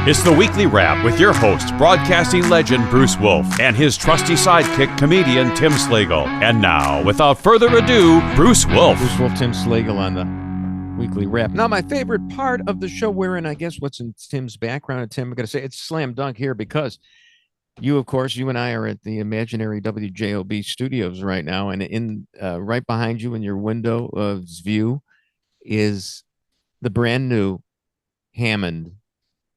It's the weekly wrap with your host, broadcasting legend Bruce Wolf, and his trusty sidekick, comedian Tim Slagle. And now, without further ado, Bruce Wolf. Bruce Wolf, Tim Slagle on the weekly wrap. Now, my favorite part of the show, wherein I guess what's in Tim's background, and Tim, I'm going to say it's slam dunk here because you, of course, you and I are at the imaginary WJOB studios right now, and in right behind you in your window of view is the brand new Hammond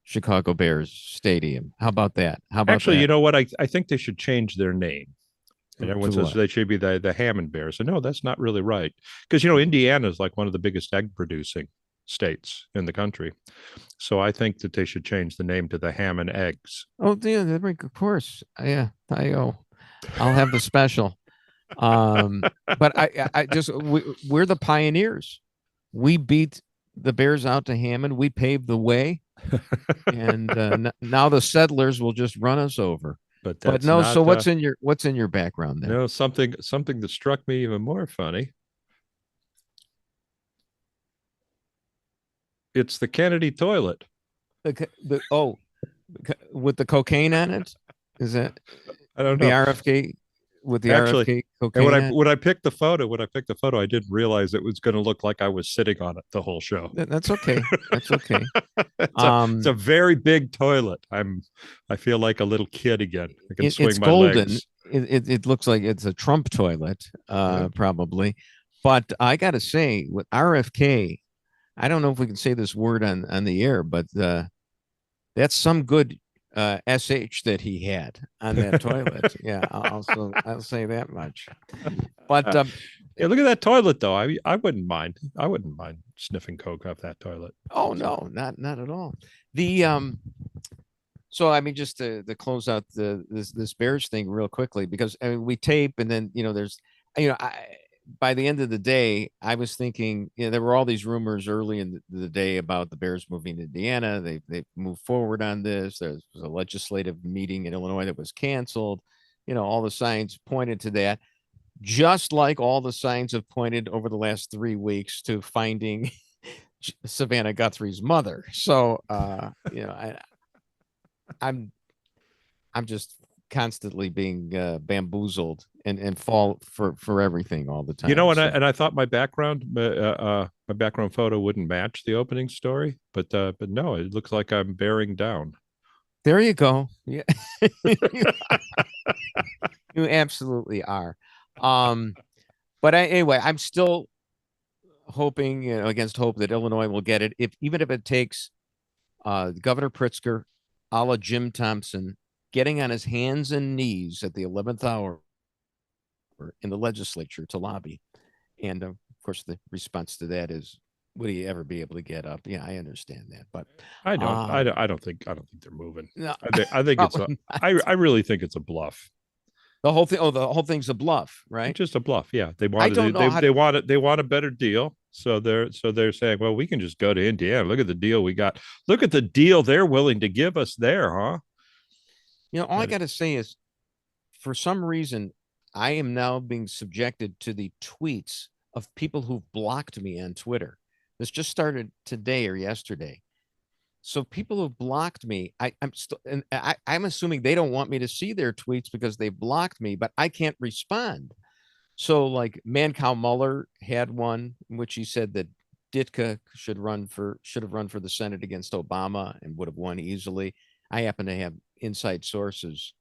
Chicago Bears Stadium. How about that? How about Actually, that? you know what? I think they should change their name. And everyone To says what? they should be the Hammond Bears. And no, that's not really right. Because, you know, Indiana is like one of the biggest egg producing states in the country. So I think that they should change the name to the Ham and Eggs. Oh, yeah, of course. Yeah, I'll have the special. But I just we're the pioneers. We beat the Bears out to Hammond. We paved the way, and now the settlers will just run us over. But no. not, So what's in your background there? No, something that struck me even more funny. It's the Kennedy toilet. With the cocaine on it? Is that I don't the know. RFK with the Actually, RFK cocaine? And when I picked the photo, I didn't realize it was going to look like I was sitting on it the whole show. That's okay. That's okay. It's a very big toilet. I feel like a little kid again. I can swing it's my golden. legs. It looks like it's a Trump toilet, probably. But I got to say, with RFK, I don't know if we can say this word on the air, but that's some good SH that he had on that toilet. Yeah, I'll say that much. But yeah, look at that toilet, though. I wouldn't mind. I wouldn't mind sniffing coke off that toilet. Oh no, not at all. The So I mean, just to close out this Bears thing real quickly, because I mean, we tape, and then there's by the end of the day, I was thinking, there were all these rumors early in the day about the Bears moving to Indiana. They moved forward on this. There was a legislative meeting in Illinois that was canceled. All the signs pointed to that, just like all the signs have pointed over the last 3 weeks to finding Savannah Guthrie's mother. So, I'm just constantly being bamboozled and fall for everything all the time. And I thought my background photo wouldn't match the opening story, but no, it looks like I'm bearing down. There you go. Yeah. You absolutely are. But anyway, I'm still hoping, against hope, that Illinois will get it, even if it takes Governor Pritzker, a la Jim Thompson, getting on his hands and knees at the 11th hour in the legislature to lobby. And of course, the response to that is, would he ever be able to get up? Yeah, I understand that, but I don't think they're moving. No. I think it's I really think it's a bluff. The whole thing's a bluff, right? It's just a bluff. Yeah, they want a better deal. So they're saying, well, we can just go to Indiana. Look at the deal we got. Look at the deal they're willing to give us there, huh? All I got to say is, for some reason, I am now being subjected to the tweets of people who've blocked me on Twitter. This just started today or yesterday. So people who've blocked me, I'm assuming they don't want me to see their tweets because they blocked me, but I can't respond. So like Mancow Muller had one in which he said that Ditka should have run for the Senate against Obama and would have won easily. I happen to have inside sources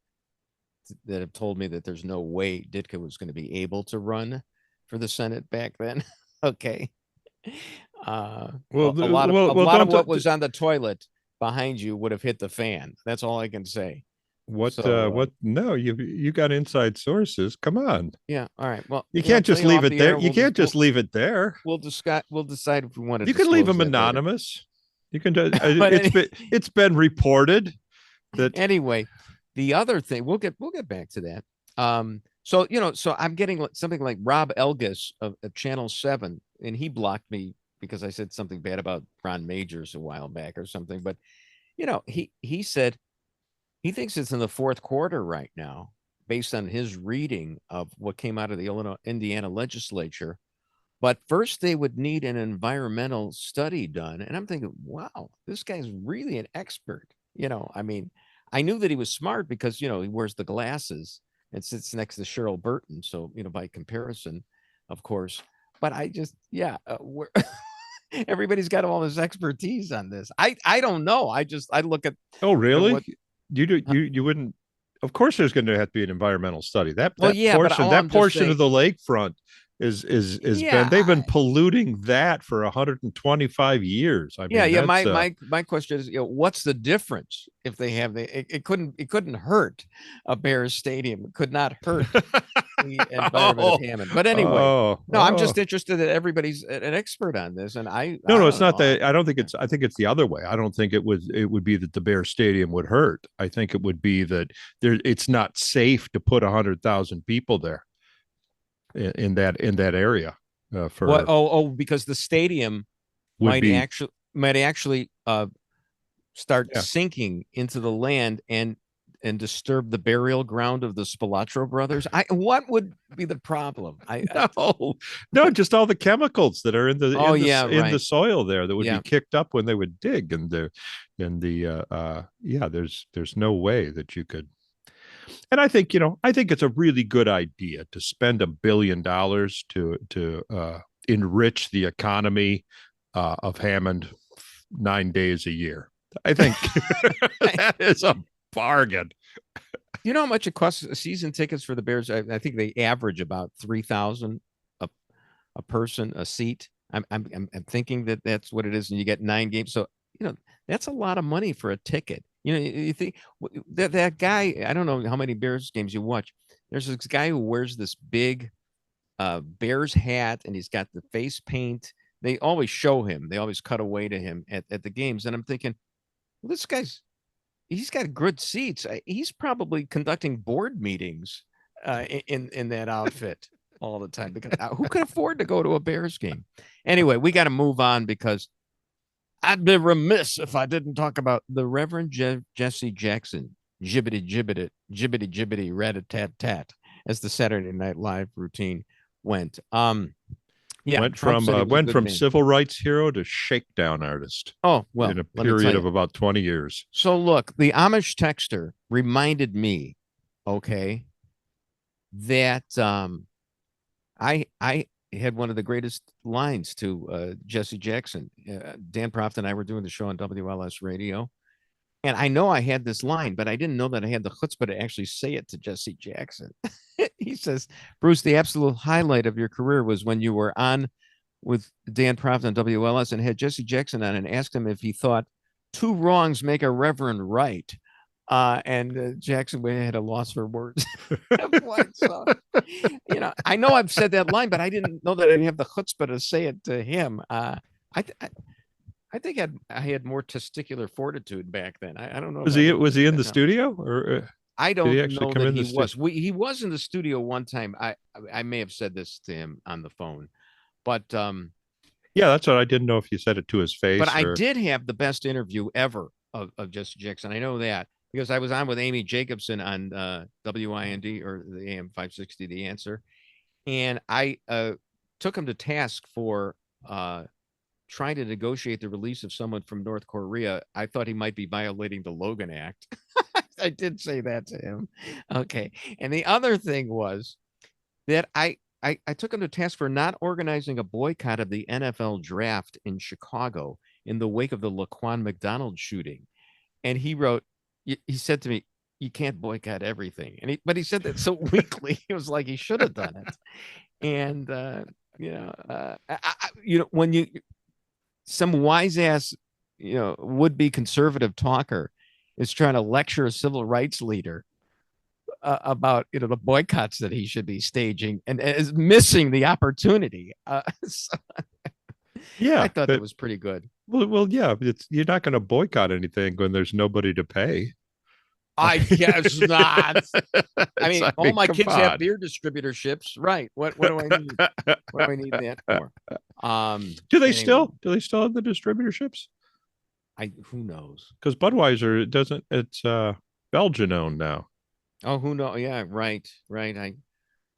that have told me that there's no way Ditka was going to be able to run for the Senate back then. Okay. A lot of what was on the toilet behind you would have hit the fan. That's all I can say. What? No, you got inside sources. Come on. Yeah. All right. Well, you can't just leave it there. You can't just leave it there. We'll decide if we want to. You can leave them anonymous. You can. It's been reported that. Anyway, the other thing, we'll get back to that. So I'm getting something like Rob Elgas of Channel 7, and he blocked me because I said something bad about Ron Majors a while back or something. But he said he thinks it's in the fourth quarter right now, based on his reading of what came out of the Indiana legislature. But first, they would need an environmental study done. And I'm thinking, wow, this guy's really an expert I mean, I knew that he was smart because, he wears the glasses and sits next to Cheryl Burton. So, by comparison, of course, but I just, we're everybody's got all this expertise on this. I don't know. I look at, Oh, really? what, You wouldn't. Of course, there's going to have to be an environmental study. well, yeah, but all I'm just portion saying, of the lakefront is yeah, been they've been polluting that for 125 years. I mean, yeah. that's My question is, what's the difference if they have it couldn't hurt a Bears stadium. It could not hurt the environment of Hammond. But anyway, no, I'm just interested that everybody's an expert on this, and I no, it's don't not know. that. I don't think it's. I think it's the other way. I don't think it would be that the Bear Stadium would hurt. I think it would be that it's not safe to put 100,000 people there in that area for What? Oh, because the stadium would be might actually start yeah. sinking into the land and disturb the burial ground of the Spalatro brothers. What would be the problem? No, just all the chemicals that are in the in the soil there that would be kicked up when they would dig, and there's no way that you could. And I think it's a really good idea to spend $1 billion to enrich the economy of Hammond 9 days a year. I think that is a bargain. You know how much it costs season tickets for the Bears? I think they average about 3,000 a person, a seat. I'm thinking that's what it is, and you get 9 games. So that's a lot of money for a ticket. You think that guy? I don't know how many Bears games you watch. There's this guy who wears this big Bears hat, and he's got the face paint. They always show him. They always cut away to him at the games, and I'm thinking, well, he's got good seats. He's probably conducting board meetings in that outfit all the time, because who could afford to go to a Bears game? Anyway, we got to move on, because I'd be remiss if I didn't talk about the Reverend Jesse Jackson, jibbity jibbity, jibbity jibbity, rat-a-tat-tat, as the Saturday Night Live routine went. Yeah, went from civil rights hero to shakedown artist. Oh, well, in a period of about 20 years. So look, the Amish texter reminded me, okay, that I had one of the greatest lines to Jesse Jackson. Dan Proft and I were doing the show on WLS radio, and I know I had this line, but I didn't know that I had the chutzpah to actually say it to Jesse Jackson. He says, Bruce, the absolute highlight of your career was when you were on with Dan Proft on WLS and had Jesse Jackson on and asked him if he thought 2 wrongs make a reverend right. And Jackson had a loss for words. So, I know I've said that line, but I didn't know that I'd have the chutzpah to say it to him. I think I had more testicular fortitude back then. I don't know. Was he in the studio, or I don't know that he was. He was in the studio one time. I may have said this to him on the phone, but yeah, that's what I didn't know if you said it to his face. But I did have the best interview ever of Jesse Jackson. I know that because I was on with Amy Jacobson on WIND, or the AM 560, The Answer, and I took him to task for trying to negotiate the release of someone from North Korea. I thought he might be violating the Logan Act. I did say that to him. Okay. And the other thing was that I took him to task for not organizing a boycott of the NFL draft in Chicago in the wake of the Laquan McDonald shooting. And he said to me, you can't boycott everything. But he said that so weakly. It was like he should have done it. And, when some wise ass, would be conservative talker is trying to lecture a civil rights leader about the boycotts that he should be staging, and is missing the opportunity. Yeah, I thought that was pretty good. Well, yeah, you're not going to boycott anything when there's nobody to pay. I guess not. I mean, all my kids have beer distributorships, right? What do I need? What do I need that for? Do they still have the distributorships? Who knows? Because Budweiser doesn't. It's Belgian owned now. Oh, who knows? Yeah, right. I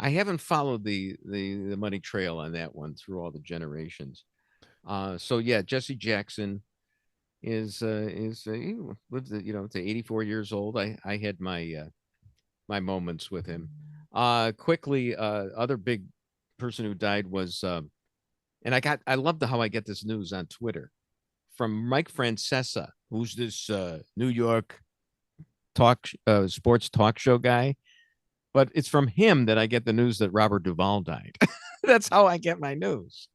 haven't followed the money trail on that one through all the generations. So yeah, Jesse Jackson, he lived, to 84 years old. I had my moments with him. Quickly, other big person who died was, and I love how I get this news on Twitter from Mike Francesa, who's this New York sports talk show guy. But it's from him that I get the news that Robert Duvall died. That's how I get my news.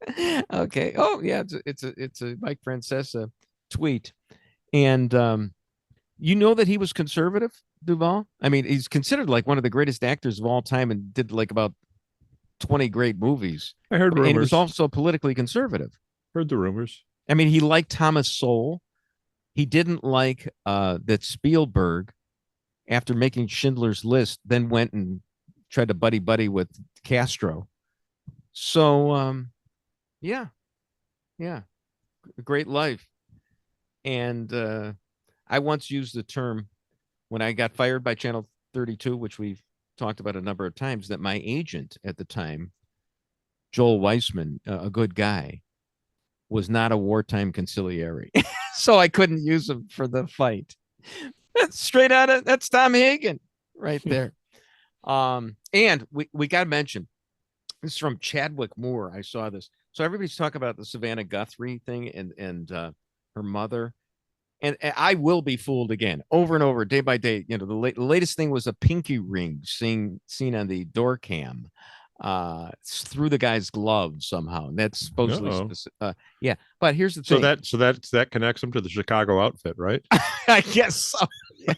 Okay. Oh yeah, it's a Mike Francesa tweet, and you know that he was conservative, Duvall. I mean, he's considered like one of the greatest actors of all time, and did like about 20 great movies. I heard rumors. And he was also politically conservative. Heard the rumors. I mean, he liked Thomas Sowell. He didn't like that Spielberg, after making Schindler's List, then went and tried to buddy with Castro. So, yeah, a great life. And I once used the term when I got fired by Channel 32, which we've talked about a number of times, that my agent at the time, Joel Weissman, a good guy, was not a wartime conciliary. So I couldn't use him for the fight. That's straight out of, that's Tom Hagen right there. And we got to mention, this is from Chadwick Moore. I saw this. So everybody's talking about the Savannah Guthrie thing and her mother. And I will be fooled again, over and over, day by day. The latest thing was a pinky ring seen on the door cam through the guy's glove somehow. And that's supposedly, yeah. But here's the thing. That connects him to the Chicago outfit, right? I guess so. Yeah.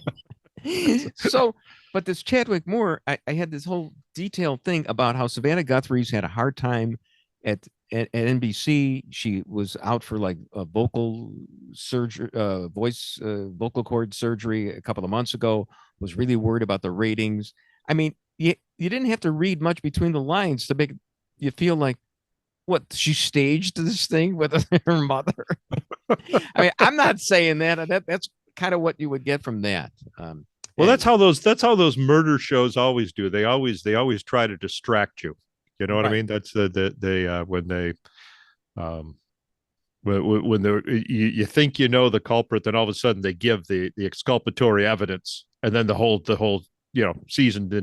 So, but this Chadwick Moore, I had this whole detailed thing about how Savannah Guthrie's had a hard time at NBC. She was out for like a vocal surgery, vocal cord surgery a couple of months ago, was really worried about the ratings. I mean, you didn't have to read much between the lines to make you feel like, what, she staged this thing with her mother. I mean, I'm not saying that's kind of what you would get from that. Well, that's how those murder shows always do. They always try to distract you. You know what I mean? That's when you think you know the culprit, then all of a sudden they give the exculpatory evidence, and then the whole season 2,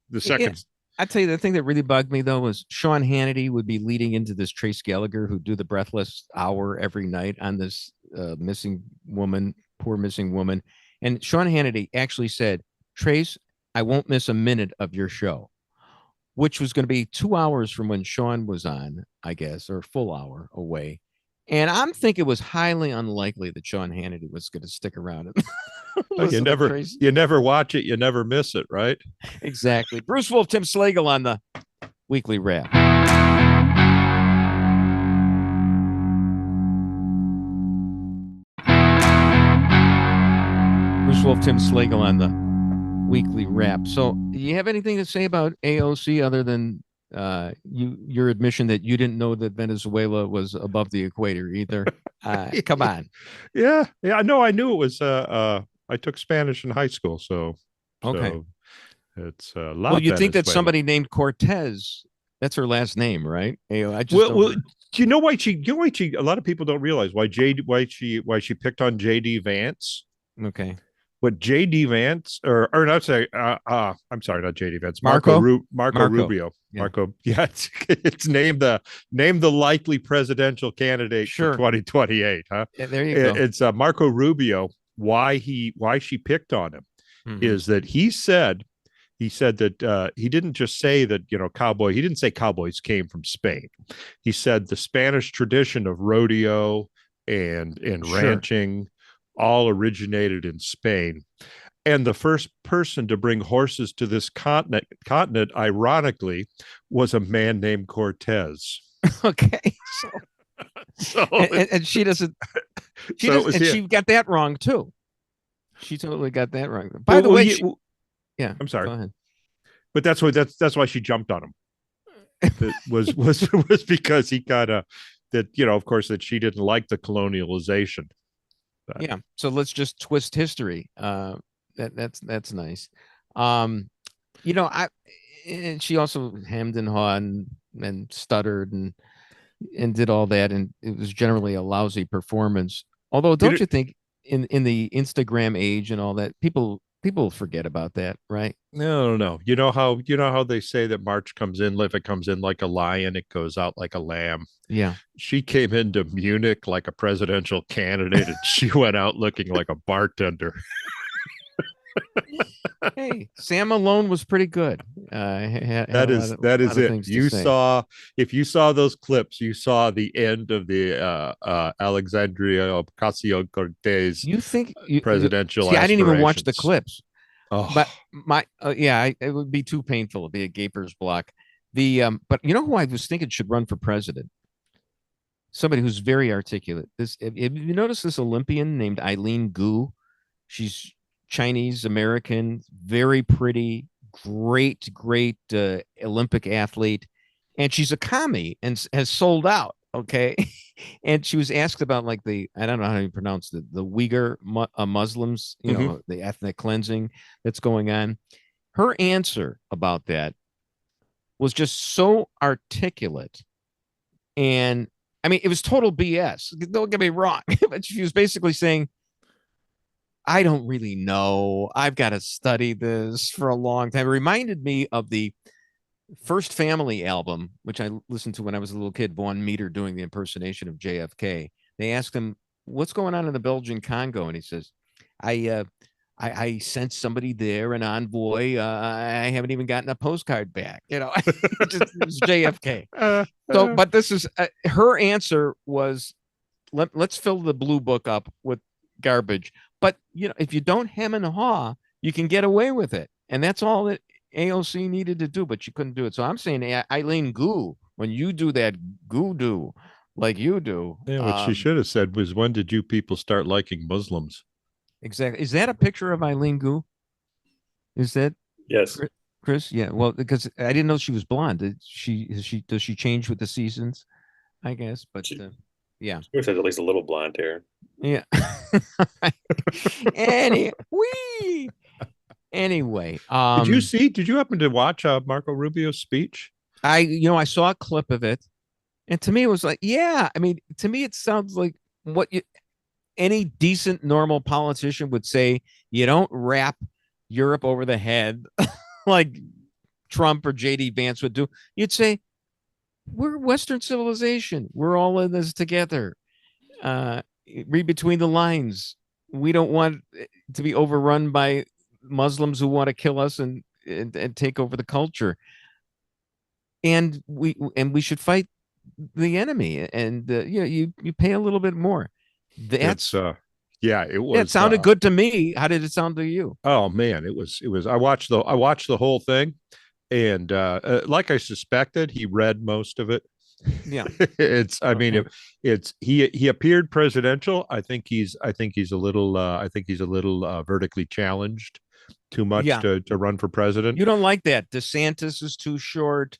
the second. Yeah. I tell you, the thing that really bugged me though was Sean Hannity would be leading into this Trace Gallagher, who'd do the Breathless Hour every night on this poor missing woman, and Sean Hannity actually said, "Trace, I won't miss a minute of your show," which was going to be 2 hours from when Sean was on, I guess, or a full hour away. And I'm thinking it was highly unlikely that Sean Hannity was going to stick around. You never watch it, you never miss it, right? Exactly. Bruce Wolf, Tim Slagle on the Weekly Wrap. Bruce Wolf, Tim Slagle on the Weekly Wrap. So, do you have anything to say about AOC other than your admission that you didn't know that Venezuela was above the equator either? Come on. Yeah. No, I knew it was. I took Spanish in high school, so okay. So it's a lot. Well, you think that somebody named Cortez? That's her last name, right? Well, do you know why she? A lot of people don't realize why she picked on JD Vance. Okay. But JD Vance, or not say, I'm sorry, not JD Vance, Marco Rubio. Yeah. Marco, yeah, it's named the likely presidential candidate for 2028, huh? Yeah, there you go. It's Marco Rubio. Why she picked on him is that he said that he didn't just say that, he didn't say cowboys came from Spain. He said the Spanish tradition of rodeo and ranching all originated in Spain. And the first person to bring horses to this continent, ironically, was a man named Cortez. Okay. So and she doesn't. She got that wrong too. She totally got that wrong. By the way, yeah. I'm sorry. Go ahead. But that's why she jumped on him. It was because he kind of of course, that she didn't like the colonialization. But. Yeah. So let's just twist history. That's nice. And she also hemmed and hawed and stuttered and did all that, and it was generally a lousy performance. Although, don't you think in the Instagram age and all that, people forget about that, right? No. You know how they say that March comes in, if it comes in like a lion, it goes out like a lamb. Yeah. She came into Munich like a presidential candidate, and she went out looking like a bartender. Hey, Sam Malone was pretty good. Had That a is lot of it. things to say. If you saw those clips, you saw the end of the Alexandria Ocasio-Cortez You think presidential see? I didn't even watch the aspirations. clips, Oh, but it would be too painful. It'd be a gaper's block. But you know who I was thinking should run for president? Somebody who's very articulate. Have you noticed this Olympian named Eileen Gu? She's Chinese American, very pretty, great Olympic athlete, and she's a commie and has sold out. Okay, and she was asked about like I don't know how you pronounce the Uyghur Muslims, the ethnic cleansing that's going on. Her answer about that was just so articulate, and I mean, it was total BS. Don't get me wrong, but she was basically saying, I don't really know. I've got to study this for a long time. It reminded me of the First Family album, which I listened to when I was a little kid, Vaughn Meter doing the impersonation of JFK. They asked him, what's going on in the Belgian Congo? And he says, I sent somebody there, an envoy. I haven't even gotten a postcard back. It was JFK. But this is her answer was, let's fill the blue book up with garbage. But if you don't hem and haw, you can get away with it, and that's all that AOC needed to do. But she couldn't do it. So I'm saying, Eileen Gu, when you do that do like you do, yeah. What she should have said was, "When did you people start liking Muslims?" Exactly. Is that a picture of Eileen Gu? Is that yes, Chris? Yeah. Well, because I didn't know she was blonde. Does she change with the seasons? I guess, but yeah. She has at least a little blonde hair. Yeah. Anyway, did you happen to watch Marco Rubio's speech? I saw a clip of it, and to me it was like, yeah, I mean, to me it sounds like what any decent normal politician would say. You don't wrap Europe over the head like Trump or JD Vance would do. You'd say, we're Western civilization, we're all in this together. Read between the lines. We don't want to be overrun by Muslims who want to kill us and take over the culture. And we should fight the enemy. And you pay a little bit more. That's it was. It sounded good to me. How did it sound to you? Oh man, it was. I watched the whole thing, and like I suspected, he read most of it. Yeah. He appeared presidential. I think he's a little vertically challenged too much to run for president. You don't like that. DeSantis is too short.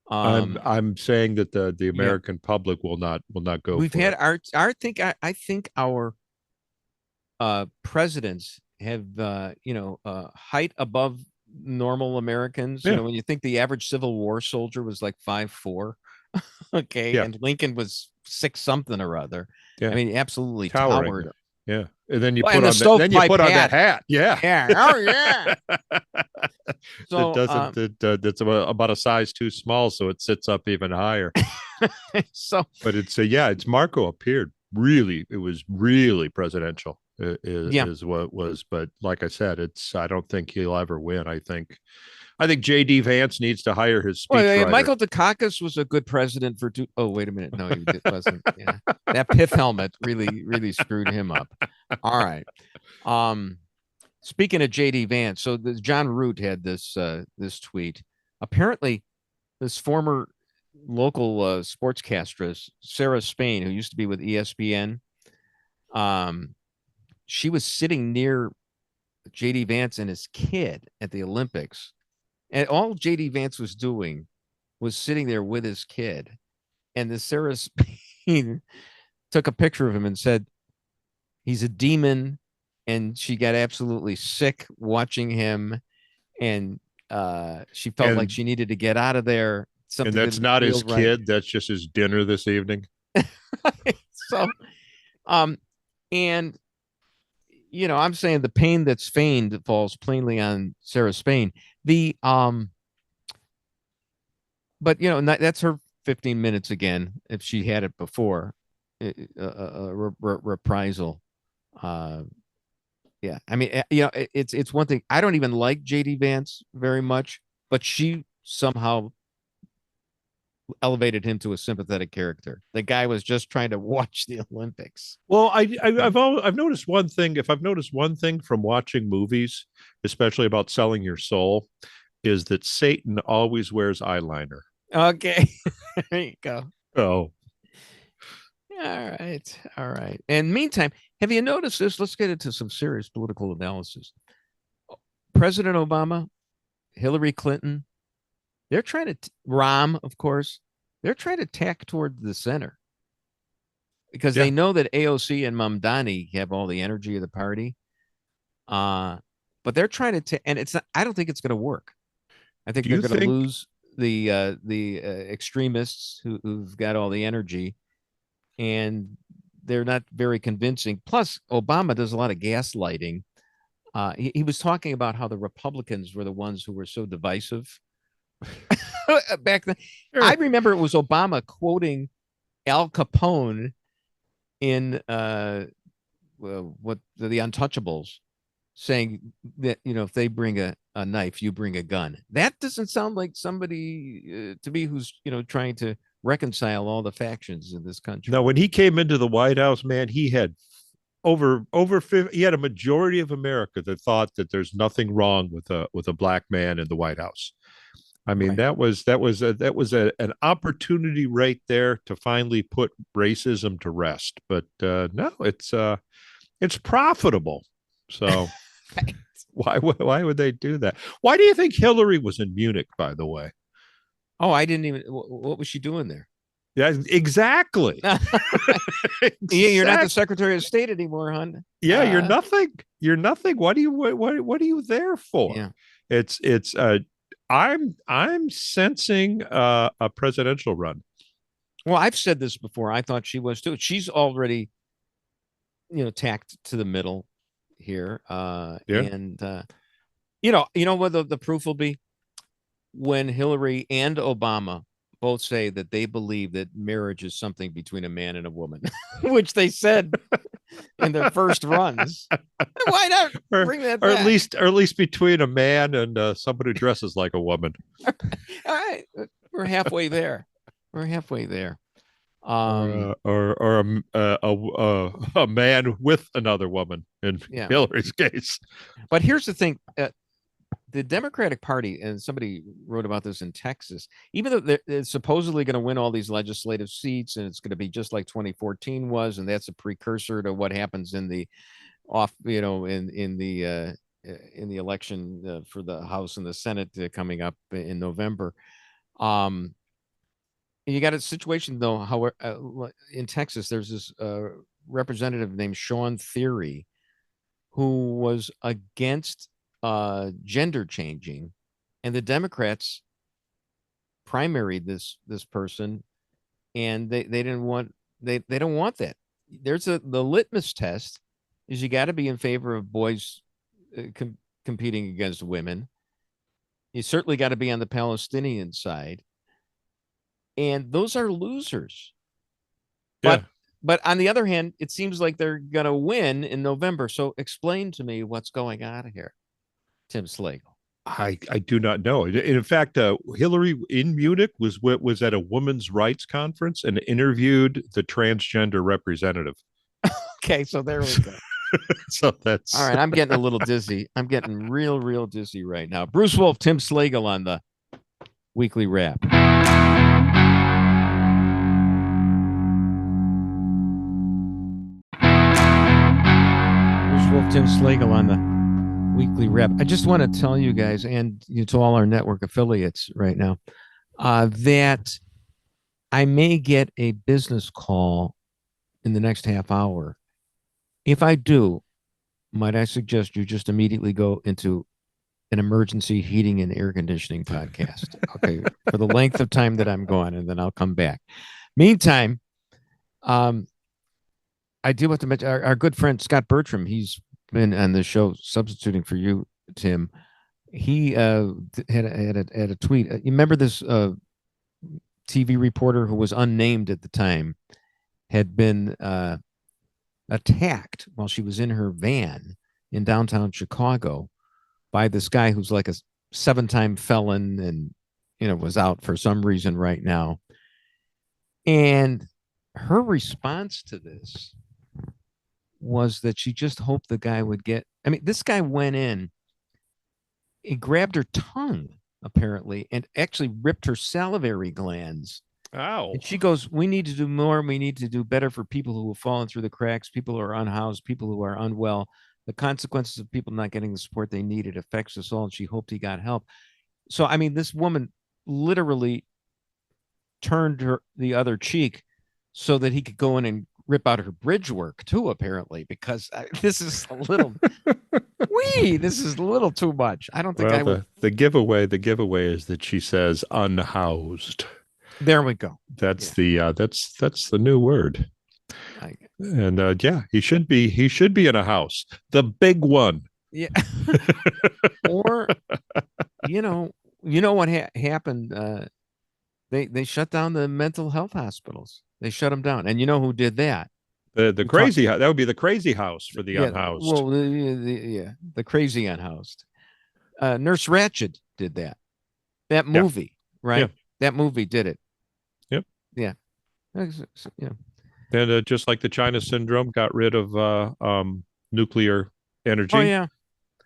I'm saying that the American public will not go. We've had I think our presidents have height above normal Americans. Yeah. When you think the average Civil War soldier was like 5'4". Okay, and Lincoln was 6 something or other. Yeah. I mean, absolutely towered. Yeah, and then you put on that hat. Yeah. Oh yeah. So that's about a size too small, so it sits up even higher. But it's Marco appeared really. It was really presidential. Is what it was. But like I said, I don't think he'll ever win. I think JD Vance needs to hire his speechwriter. Michael Dukakis was a good president for two. Oh, wait a minute. No, he wasn't. Yeah. That pith helmet really screwed him up. All right. Speaking of JD Vance, so John Root had this tweet. Apparently, this former local sportscastress, Sarah Spain, who used to be with ESPN, she was sitting near JD Vance and his kid at the Olympics. And all JD Vance was doing was sitting there with his kid. And the Sarah Spain took a picture of him and said, he's a demon. And she got absolutely sick watching him. And she felt like she needed to get out of there. And that's not his kid. That's just his dinner this evening. So, And, I'm saying the pain that's feigned falls plainly on Sarah Spain. But that's her 15 minutes again. If she had it before, reprisal. Yeah, I mean, it's one thing. I don't even like JD Vance very much, but she somehow elevated him to a sympathetic character. The guy was just trying to watch the Olympics. Well, I've noticed one thing. If I've noticed one thing from watching movies, especially about selling your soul, is that Satan always wears eyeliner. Okay, there you go. Oh, all right. And meantime, have you noticed this? Let's get into some serious political analysis. President Obama, Hillary Clinton, they're trying to Rahm, of course, they're trying to tack toward the center because they know that AOC and Mamdani have all the energy of the party. But they're trying to, and it's not, I don't think it's going to work. I think they're going to lose the extremists who've got all the energy, and they're not very convincing. Plus, Obama does a lot of gaslighting. He was talking about how the Republicans were the ones who were so divisive back then. Sure. I remember it was Obama quoting Al Capone in what the Untouchables, saying that if they bring a knife, you bring a gun. That doesn't sound like somebody to me who's trying to reconcile all the factions in this country. No, when he came into the White House, man, he had over 50, he had a majority of America that thought that there's nothing wrong with a black man in the White House. I mean, right. that was an opportunity right there to finally put racism to rest. But no, it's profitable. So why would they do that? Why do you think Hillary was in Munich, by the way? Oh, I didn't even. What was she doing there? Yeah, exactly. Yeah, you're not the Secretary of State anymore, hon. Yeah, you're nothing. You're nothing. What are you there for? Yeah. It's I'm sensing a presidential run. Well, I've said this before. I thought she was too. She's already, tacked to the middle here. And you know what the proof will be when Hillary and Obama both say that they believe that marriage is something between a man and a woman, which they said in their first runs. Why not bring that back? Or at least between a man and somebody who dresses like a woman. All right, we're halfway there. Or a man with another woman in Hillary's case. But here's the thing. The Democratic Party, and somebody wrote about this in Texas, even though they're supposedly going to win all these legislative seats, and it's going to be just like 2014 was, and that's a precursor to what happens in the in the election for the House and the Senate coming up in November. You got a situation though, however, in Texas, there's this representative named Sean Theory who was against gender changing, and the Democrats primaried this person, and they didn't want they don't want that. There's the litmus test is you got to be in favor of boys competing against women. You certainly got to be on the Palestinian side, and those are losers. But on the other hand, it seems like they're gonna win in November. So explain to me what's going on here, Tim Slagle. I do not know. In fact, Hillary in Munich was at a women's rights conference and interviewed the transgender representative. Okay, so there we go. So that's all right. I'm getting a little dizzy. I'm getting real dizzy right now. Bruce Wolf, Tim Slagle on the Weekly Wrap. Bruce Wolf, Tim Slagle on the Weekly Wrap. I just want to tell you guys, and to all our network affiliates right now, that I may get a business call in the next half hour. If I do, might I suggest you just immediately go into an emergency heating and air conditioning podcast, okay, for the length of time that I'm gone, and then I'll come back. Meantime, I do want to mention our good friend Scott Bertram. He's been on the show substituting for you, Tim. He had a tweet. You remember this TV reporter who was unnamed at the time had been attacked while she was in her van in downtown Chicago by this guy who's like a 7-time felon and was out for some reason right now. And her response to this was that she just hoped the guy would get. I mean, this guy went in, he grabbed her tongue apparently and actually ripped her salivary glands. Ow. And she goes, we need to do more. We need to do better for people who have fallen through the cracks, people who are unhoused, people who are unwell. The consequences of people not getting the support they need, it affects us all. And she hoped he got help. So, I mean, this woman literally turned the other cheek so that he could go in and rip out her bridge work too, apparently, because this is a little this is a little too much. I don't think I would. The giveaway is that she says unhoused. There we go. That's the new word. And he should be in a house, the big one. Yeah. Or what happened? They shut down the mental health hospitals. They shut them down, and you know who did that? The crazy that would be the crazy house for the unhoused. Well, the crazy unhoused. Nurse Ratched did that. That movie, right? Yeah. That movie did it. Yep. Yeah. And just like the China syndrome, got rid of nuclear energy. Oh yeah,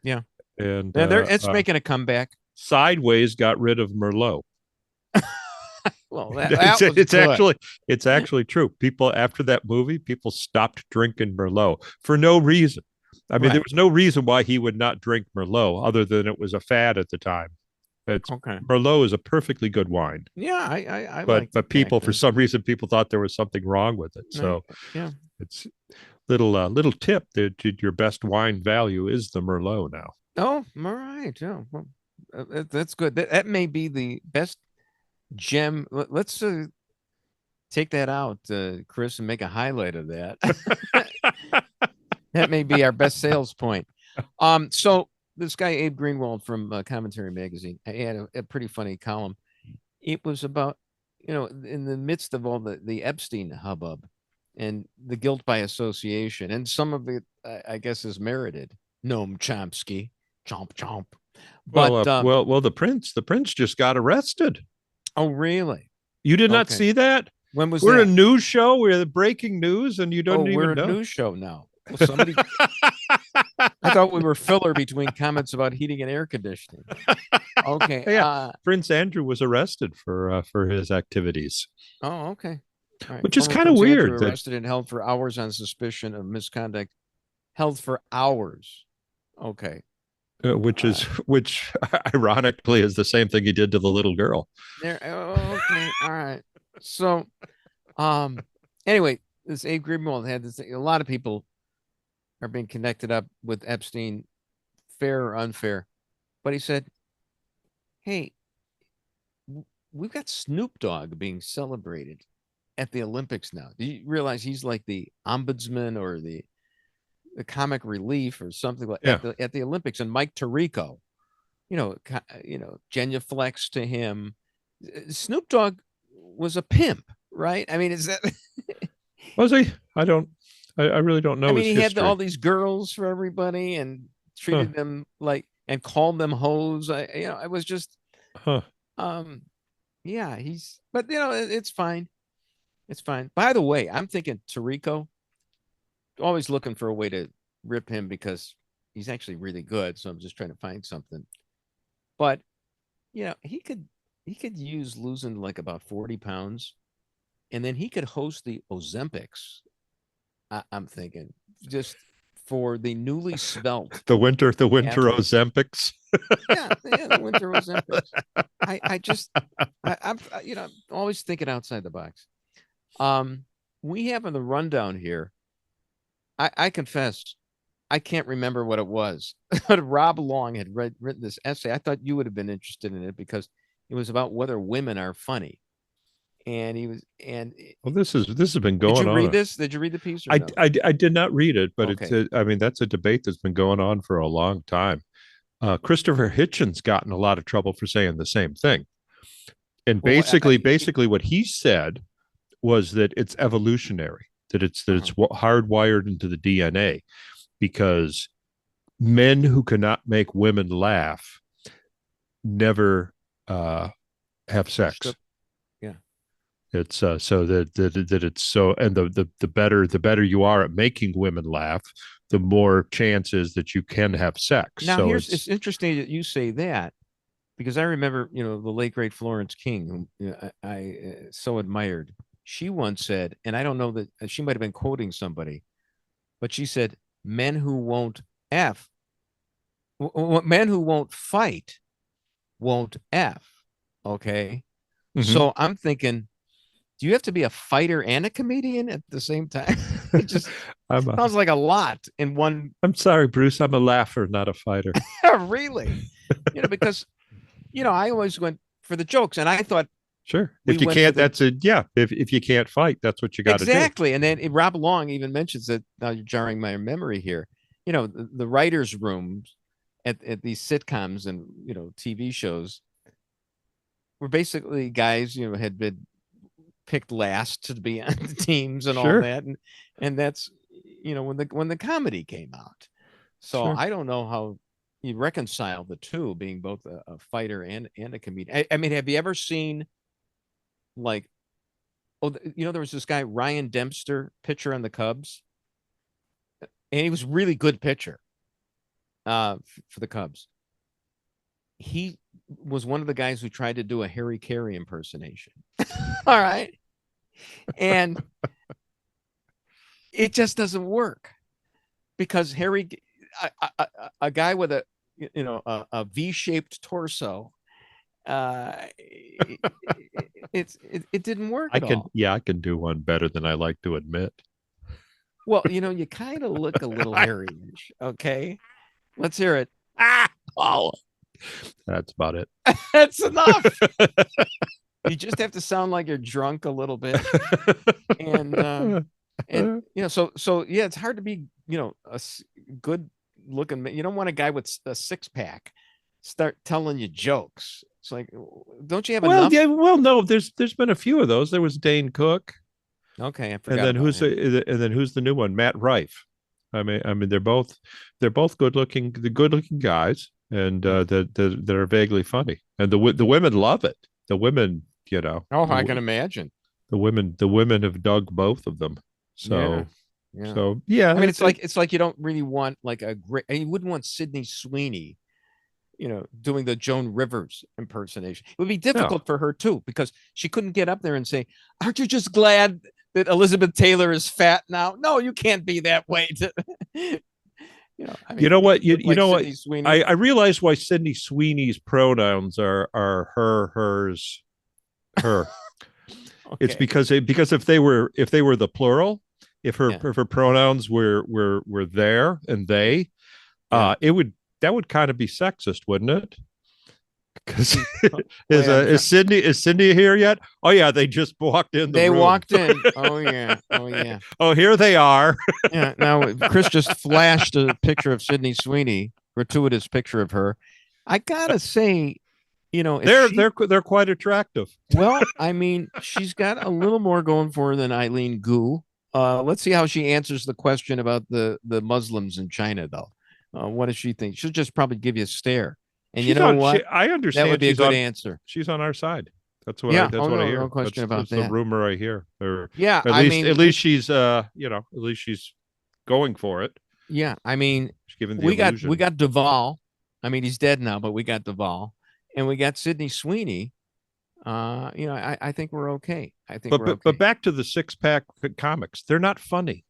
yeah. And it's making a comeback. Sideways got rid of Merlot. Well, it's actually true. People after that movie, people stopped drinking Merlot for no reason. I mean, There was no reason why he would not drink Merlot other than it was a fad at the time. Merlot is a perfectly good wine. Yeah, but people for some reason people thought there was something wrong with it. So it's little tip that your best wine value is the Merlot now. Oh, all right. Yeah, well, that's good. That may be the best gem. Let's take that out, Chris, and make a highlight of that. That may be our best sales point. So this guy Abe Greenwald from Commentary Magazine, he had a pretty funny column. It was about in the midst of all the Epstein hubbub and the guilt by association, and some of it I guess is merited. Noam Chomsky, chomp chomp. But the prince just got arrested. Oh, really? You did not see that? When was we're that? A news show? We're the breaking news, and you don't even know. We're a news show now. Well, somebody. I thought we were filler between comments about heating and air conditioning. Okay. Yeah. Prince Andrew was arrested for his activities. Oh, okay. All right. Which is kind of weird. Andrew arrested and held for hours on suspicion of misconduct. Held for hours. Okay. Which ironically is the same thing he did to the little girl. Okay. All right. So, anyway, this Abe Greenwald had this. A lot of people are being connected up with Epstein, fair or unfair. But he said, hey, we've got Snoop Dogg being celebrated at the Olympics now. Do you realize he's like the ombudsman or the comic relief or something like at the Olympics? And Mike Tirico, genuflects to him. Snoop Dogg was a pimp, right? I mean, is that was he? I really don't know. I mean, he had all these girls for everybody and treated them like and called them hoes. I was just, but it's fine. It's fine. By the way, I'm thinking Tirico, always looking for a way to rip him because he's actually really good. So I'm just trying to find something. But, he could use losing like about 40 pounds and then he could host the Ozempics. I'm thinking just for the newly svelte. The winter Ozempics. The winter Ozempics. I'm always thinking outside the box. We have in the rundown here. I confess, I can't remember what it was, but Rob Long had written this essay. I thought you would have been interested in it because it was about whether women are funny. and he was and Well, this has been did going you on. read this? Did you read the piece or no? I did not read it, but Okay. it's I mean, that's a debate that's been going on for a long time. Christopher Hitchens got in a lot of trouble for saying the same thing. And Well, basically what he said was that it's evolutionary, that it's hardwired into the DNA, because men who cannot make women laugh never have sex. Yeah. It's so that it's so, and the better you are at making women laugh, the more chances that you can have sex. Now, so it's interesting that you say that, because I remember, the late great Florence King, whom I so admired. She once said, and I don't know that she might have been quoting somebody, but she said, "Men who won't men who won't fight won't f." Okay, so I'm thinking, do you have to be a fighter and a comedian at the same time? It just sounds like a lot in one. I'm sorry, Bruce. I'm a laugher, not a fighter. Really, because I always went for the jokes, and I thought, sure, if you can't, that's it. Yeah, if you can't fight, that's what you got to do. Exactly. And then Rob Long even mentions that. Now you're jarring my memory here. The writers' rooms at these sitcoms and TV shows were basically guys had been picked last to be on the teams and all that, and that's when the comedy came out. So I don't know how you reconcile the two, being both a fighter and a comedian. I mean, have you ever seen, like, there was this guy, Ryan Dempster, pitcher on the Cubs, and he was a really good pitcher for the Cubs. He was one of the guys who tried to do a Harry Carey impersonation. All right. And it just doesn't work, because a guy with a V-shaped torso, it didn't work at all. Yeah, I can do one better than I like to admit. Well, you kind of look a little hairy-ish. Okay, let's hear it. Oh, that's about it. That's enough. You just have to sound like you're drunk a little bit, and so yeah, it's hard to be a good looking. You don't want a guy with a six-pack start telling you jokes. It's like, don't you have enough? Yeah, well, no, there's been a few of those. There was Dane Cook. Okay, I forgot. And then who's the new one? Matt Rife. I mean, they're both good looking guys, and that are vaguely funny, and the women love it. The women, I can imagine. The women have dug both of them. So yeah. So yeah, I mean, it's like you don't really want like you wouldn't want Sydney Sweeney, doing the Joan Rivers impersonation. It would be difficult for her too, because she couldn't get up there and say, "Aren't you just glad that Elizabeth Taylor is fat now?" No, you can't be that way. I mean, I realize why Sydney Sweeney's pronouns are her, hers, her. Okay. It's because if they were the plural, if her pronouns were there and they, that would kind of be sexist, wouldn't it? Because is Sydney here yet? Oh yeah, they just walked in. They walked in. Oh yeah. Oh, here they are. Yeah. Now Chris just flashed a picture of Sydney Sweeney, gratuitous picture of her. I gotta say, they're quite attractive. Well, I mean, she's got a little more going for her than Eileen Gu. Let's see how she answers the question about the Muslims in China, though. What does she think? She'll just probably give you a stare. And what? I understand that would be a good answer. She's on our side. That's what I hear. No question about that. The rumor I hear. At least she's she's going for it. Yeah, I mean, we got Duvall. I mean, he's dead now, but we got Duvall, and we got Sydney Sweeney. I think we're okay. But back to the six-pack comics. They're not funny.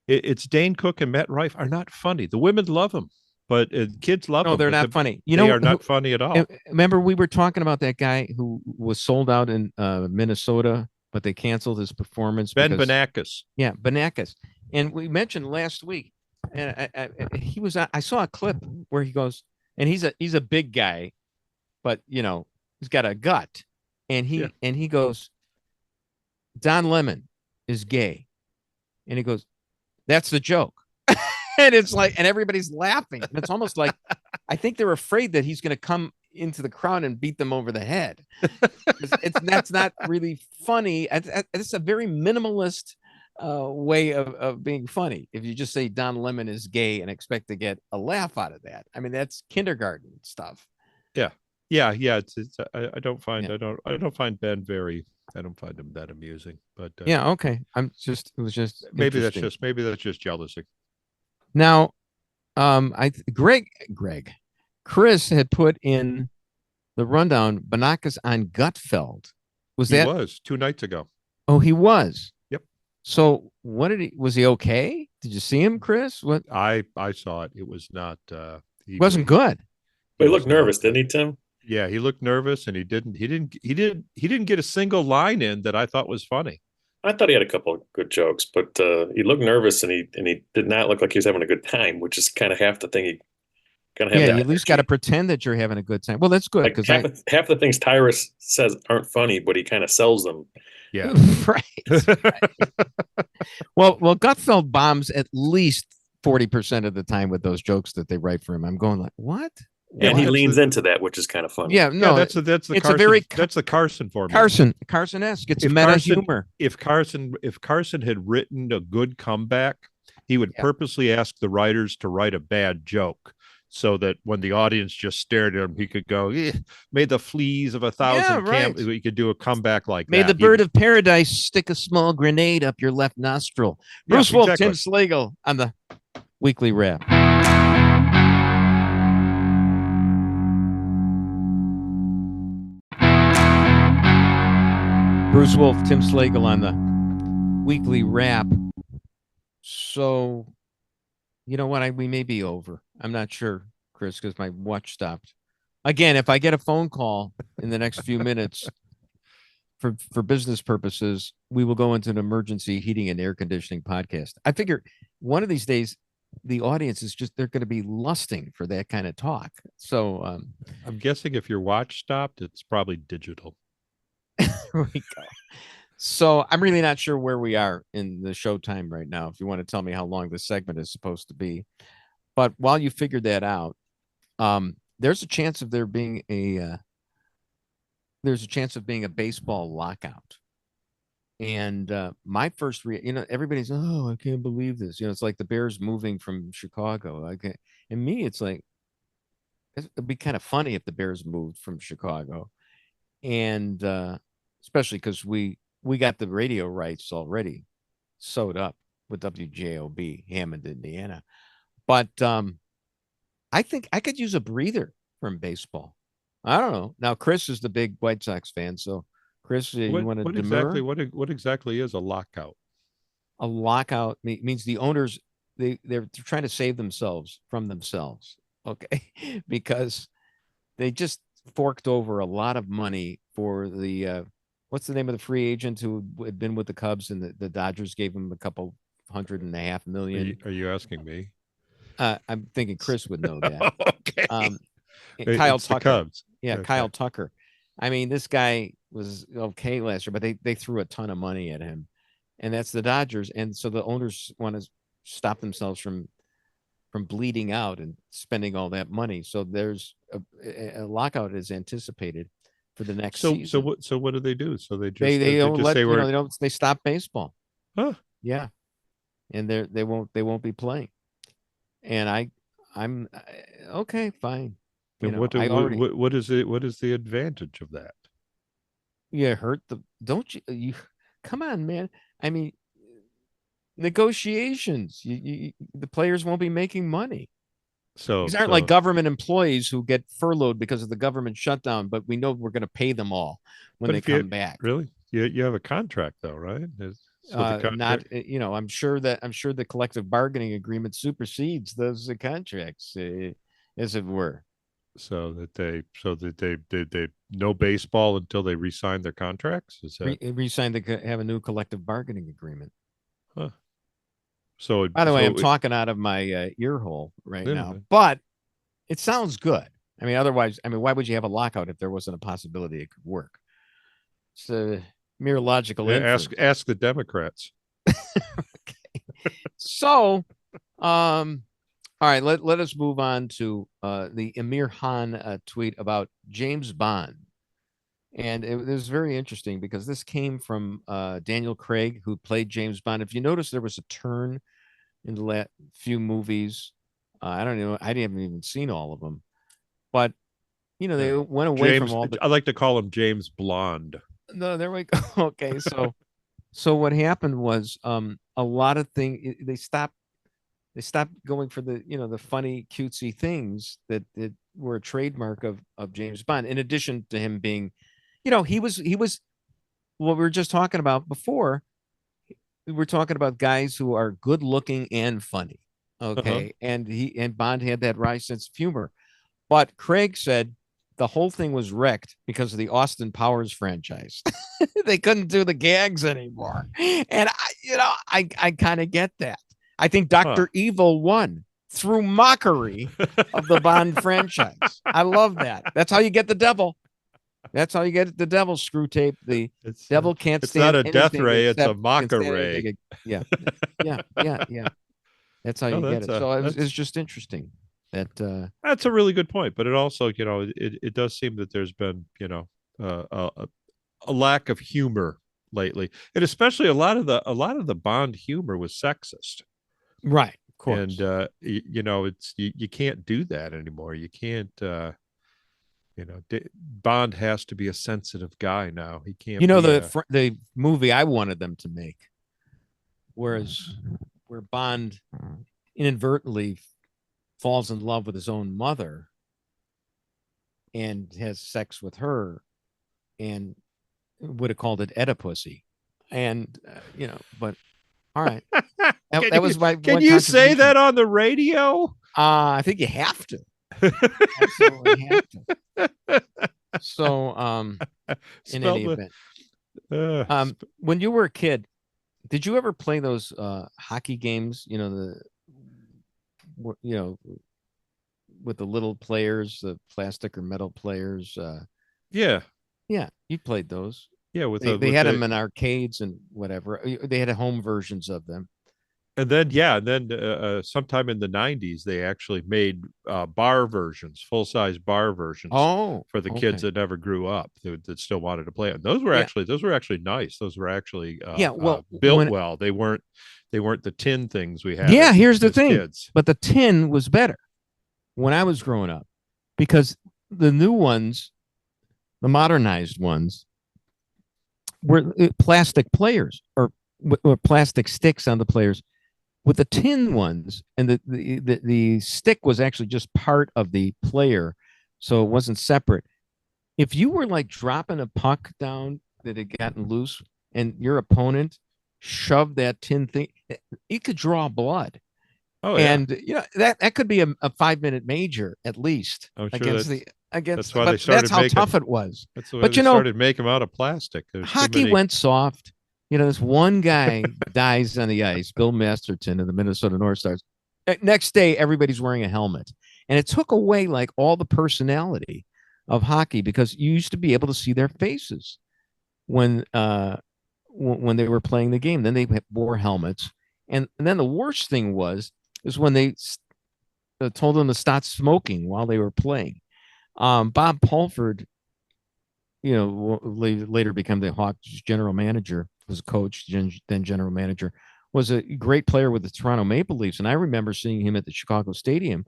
It's Dane Cook and Matt Rife are not funny. The women love them, but kids love them. No, they're not funny. They are not funny at all. Remember, we were talking about that guy who was sold out in Minnesota, but they canceled his performance. Ben Benakis. Yeah, Benakis. And we mentioned last week, and he was. I saw a clip where he goes, and he's a big guy, but he's got a gut, and he goes, Don Lemon is gay. And he goes, that's the joke. And it's like, and everybody's laughing. And it's almost like, I think they're afraid that he's going to come into the crowd and beat them over the head. That's not really funny. It's a very minimalist way of being funny. If you just say Don Lemon is gay and expect to get a laugh out of that, I mean, that's kindergarten stuff. Yeah. I don't find Ben I don't find him that amusing. But yeah, okay. It was just maybe that's just jealousy. Now, Chris had put in the rundown Banakas on Gutfeld. Was 2 nights ago? Oh, he was. Yep. So was he okay? Did you see him, Chris? What? I saw it. It was not. He wasn't good. But he looked nervous, didn't he, Tim? Yeah, he looked nervous, and he didn't get a single line in that I thought was funny. I thought he had a couple of good jokes, but he looked nervous, and he did not look like he was having a good time, which is kind of half the thing. You at least got to pretend that you're having a good time. Well, that's good, because half the things Tyrus says aren't funny, but he kind of sells them. Yeah, right. Well, Gutfeld bombs at least 40% of the time with those jokes that they write for him. I'm going like, what? And he leans into that, which is kind of funny. Yeah, no, that's the Carson formula. Carson-esque. It's meta humor. If Carson had written a good comeback, he would purposely ask the writers to write a bad joke, so that when the audience just stared at him, he could go, "May the fleas of 1,000 camp." He could do a comeback like that. May the bird of paradise stick a small grenade up your left nostril. Bruce Wolf, Tim Slagle on the Weekly Wrap. Bruce Wolf, Tim Slagle on the Weekly Wrap. So, you know what? We may be over. I'm not sure, Chris, because my watch stopped. Again, if I get a phone call in the next few minutes for business purposes, we will go into an emergency heating and air conditioning podcast. I figure one of these days, the audience is they're going to be lusting for that kind of talk. So I'm guessing if your watch stopped, it's probably digital. There we go. So I'm really not sure where we are in the show time right now, if you want to tell me how long this segment is supposed to be. But while you figure that out, there's a chance of there being a baseball lockout. And my first everybody's, oh, I can't believe this. It's like the Bears moving from Chicago. And me, it's like, it'd be kind of funny if the Bears moved from Chicago. And especially because we got the radio rights already sewed up with WJOB, Hammond, Indiana. But I think I could use a breather from baseball. I don't know. Now, Chris is the big White Sox fan, so Chris, you want to demur? What exactly is a lockout? A lockout means the owners they're trying to save themselves from themselves, okay? Because they just forked over a lot of money for the what's the name of the free agent who had been with the Cubs, and the Dodgers gave him a couple $150 million. Are you asking me? I'm thinking Chris would know that. Okay. Kyle it's Tucker. The Cubs. Yeah, Okay. Kyle Tucker. I mean, this guy was okay last year, but they threw a ton of money at him, and that's the Dodgers. And so the owners want to stop themselves from bleeding out and spending all that money. So there's a lockout is anticipated for the next season. So what do they do? So they they stop baseball. Huh? Yeah, and they won't be playing. And I'm okay, fine. What is the advantage of that? You don't you come on, man. I mean, negotiations. The players won't be making money. So these aren't like government employees who get furloughed because of the government shutdown, but we know we're going to pay them all when they come back. Really? You have a contract though, right? Not, I'm sure the collective bargaining agreement supersedes those contracts, as it were. So that they no baseball until they re-sign their contracts. Is that re-sign have a new collective bargaining agreement? Huh. So by the way, I'm talking out of my ear hole right now, but it sounds good. I mean, otherwise, why would you have a lockout if there wasn't a possibility it could work? So mere logical inference. Ask the Democrats. Okay. So, all right, let us move on to the Amir Khan tweet about James Bond. And it was very interesting because this came from Daniel Craig, who played James Bond. If you notice, there was a turn in the last few movies. I don't know. I haven't even seen all of them. But, they went away from all the... I like to call him James Blonde. No, there we go. Okay, so what happened was a lot of things, they stopped going for the the funny cutesy things that were a trademark of James Bond, in addition to him being he was what we were just talking about before. We were talking about guys who are good looking and funny, okay? And Bond had that wry sense of humor, but Craig said the whole thing was wrecked because of the Austin Powers franchise. They couldn't do the gags anymore. And I kind of get that. I think Dr. Evil won through mockery of the Bond franchise. I love that. That's how you get the devil. That's how you get the devil, Screw Tape. The devil can't stand. It's not a death ray, it's a mocker ray. Yeah. That's how you get it. So it's just interesting. That's a really good point, but it also, it does seem that there's been, a lack of humor lately, and especially a lot of the Bond humor was sexist, right? Of course, and it's you can't do that anymore. You can't, Bond has to be a sensitive guy now. He can't. The movie I wanted them to make, where Bond inadvertently falls in love with his own mother and has sex with her, and would have called it Oedipusy. And but all right, that was my. Can you say that on the radio? I think you have to. Absolutely have to. So in any event, when you were a kid, did you ever play those hockey games? With the little players, the plastic or metal players. Yeah, you played those. Yeah, they had them in arcades and whatever. They had home versions of them. And then sometime in the 90s, they actually made bar versions, full-size bar versions for the kids that never grew up, that still wanted to play it. And those were actually nice. Those were actually built well. They weren't the tin things we had. Yeah, here's the thing. Kids. But the tin was better when I was growing up, because the new ones, the modernized ones, were plastic players or plastic sticks on the players. With the tin ones, and the stick was actually just part of the player, so it wasn't separate. If you were like dropping a puck down that had gotten loose, and your opponent shoved that tin thing, you could draw blood. Oh, yeah. And that could be a 5-minute major at least against. That's how tough it was. That's the way they started making them out of plastic. Hockey went soft. This one guy dies on the ice, Bill Masterton of the Minnesota North Stars. Next day, everybody's wearing a helmet. And it took away like all the personality of hockey, because you used to be able to see their faces when they were playing the game. Then they wore helmets. And then the worst thing is when they told them to stop smoking while they were playing. Bob Pulford, later became the Hawks general manager, was a coach, then general manager, was a great player with the Toronto Maple Leafs. And I remember seeing him at the Chicago Stadium,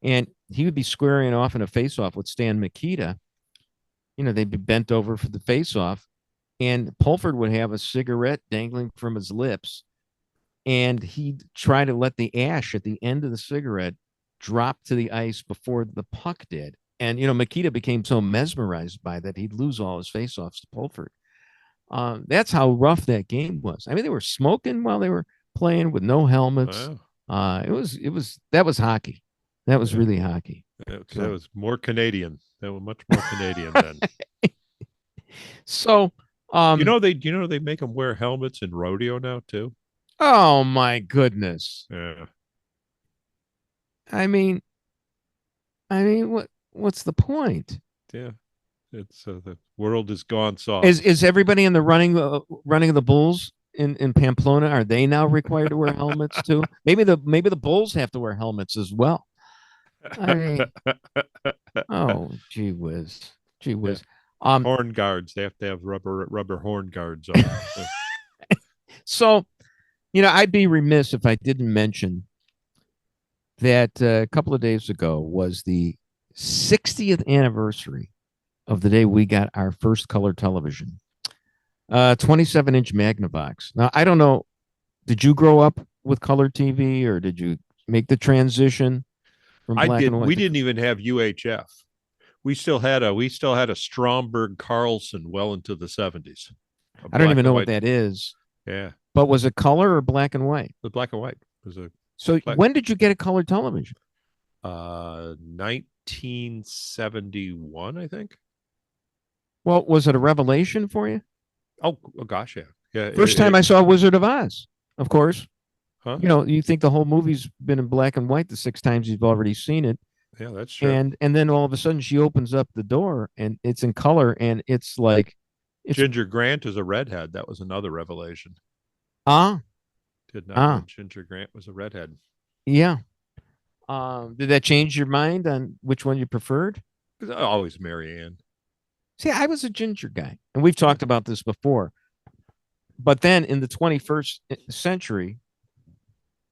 and he would be squaring off in a face-off with Stan Mikita. They'd be bent over for the face-off, and Pulford would have a cigarette dangling from his lips, and he'd try to let the ash at the end of the cigarette drop to the ice before the puck did. And, Mikita became so mesmerized by that, he'd lose all his face-offs to Pulford. That's how rough that game was. I mean, they were smoking while they were playing with no helmets. Wow. That was hockey. That was really hockey. That was more Canadian. That was much more Canadian then. So, they make them wear helmets in rodeo now too. Oh my goodness. Yeah. I mean, what's the point? Yeah. It's the world has gone soft. Is everybody in the running of the bulls in Pamplona? Are they now required to wear helmets too? Maybe the bulls have to wear helmets as well. I mean, oh, gee whiz. Yeah. Horn guards. They have to have rubber horn guards on. So, I'd be remiss if I didn't mention that a couple of days ago was the 60th anniversary of the day we got our first color television, 27-inch Magnavox. Now, I don't know, did you grow up with color TV or did you make the transition from black and white? We didn't even have UHF. We still had a Stromberg Carlson well into the 70s. I don't even know what that is. Yeah. But was it color or black and white? The black and white was when did you get a color television? 1971, I think. Well, was it a revelation for you? Oh gosh, yeah. Yeah. First time I saw Wizard of Oz, of course. Huh? You think the whole movie's been in black and white the 6 times you've already seen it. Yeah, that's true. And then all of a sudden she opens up the door and it's in color and it's like Ginger Grant is a redhead. That was another revelation. Did not know Ginger Grant was a redhead. Yeah. Did that change your mind on which one you preferred? Always Mary Ann. See, I was a ginger guy, and we've talked about this before. But then in the 21st century,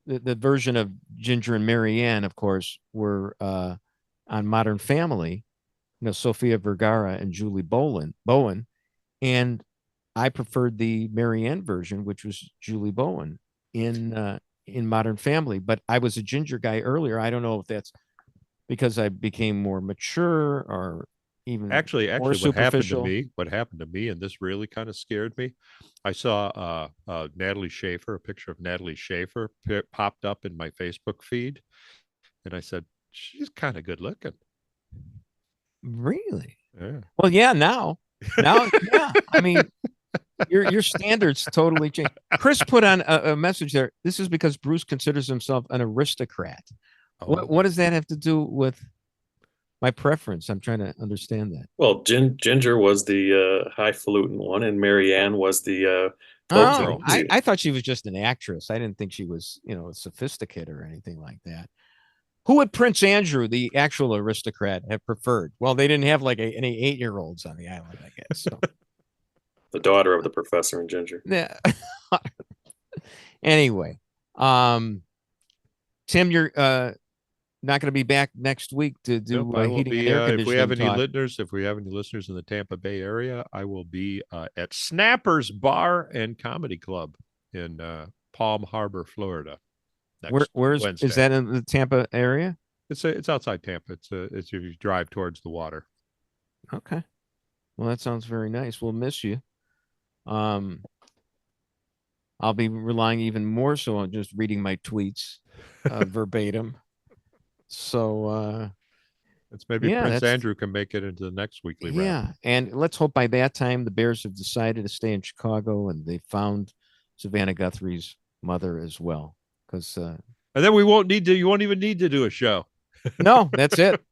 the version of Ginger and Mary Ann, of course, were on Modern Family, Sofia Vergara and Julie Bowen. And I preferred the Mary Ann version, which was Julie Bowen in Modern Family. But I was a ginger guy earlier. I don't know if that's because I became more mature or even actually more superficial. What happened to me, and this really kind of scared me. I saw Natalie Schaefer, a picture of Natalie Schaefer popped up in my Facebook feed, and I said, she's kind of good looking. Really? Yeah. Well, yeah, now, yeah. I mean, your standards totally change. Chris put on a message there. This is because Bruce considers himself an aristocrat. Oh. What does that have to do with my preference? I'm trying to understand that. Well, Ginger was the highfalutin one, and Mary Ann was the. I thought she was just an actress. I didn't think she was, a sophisticated or anything like that. Who would Prince Andrew, the actual aristocrat, have preferred? Well, they didn't have like any 8-year-olds on the island, I guess. So. The daughter of the professor and Ginger. Yeah. Anyway, Tim, you're not going to be back next week to do heating and air conditioning. If we have any listeners in the Tampa Bay area, I will be at Snappers Bar and Comedy Club in Palm Harbor, Florida. Where is that in the Tampa area? It's outside Tampa. It's if you drive towards the water. Okay. Well, that sounds very nice. We'll miss you. I'll be relying even more so on just reading my tweets verbatim. So it's maybe Prince Andrew can make it into the next weekly wrap. Yeah, and let's hope by that time the Bears have decided to stay in Chicago and they found Savannah Guthrie's mother as well. Because and then you won't even need to do a show. No, that's it.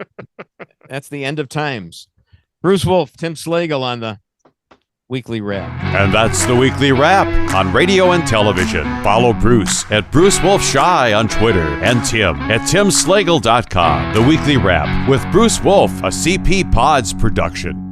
That's the end of times. Bruce Wolf, Tim Slagle on the Weekly Wrap. And that's the Weekly Wrap on radio and television. Follow Bruce at Bruce Wolf Shy on Twitter and Tim at timslagle.com. The Weekly Wrap with Bruce Wolf, a CP Pods production.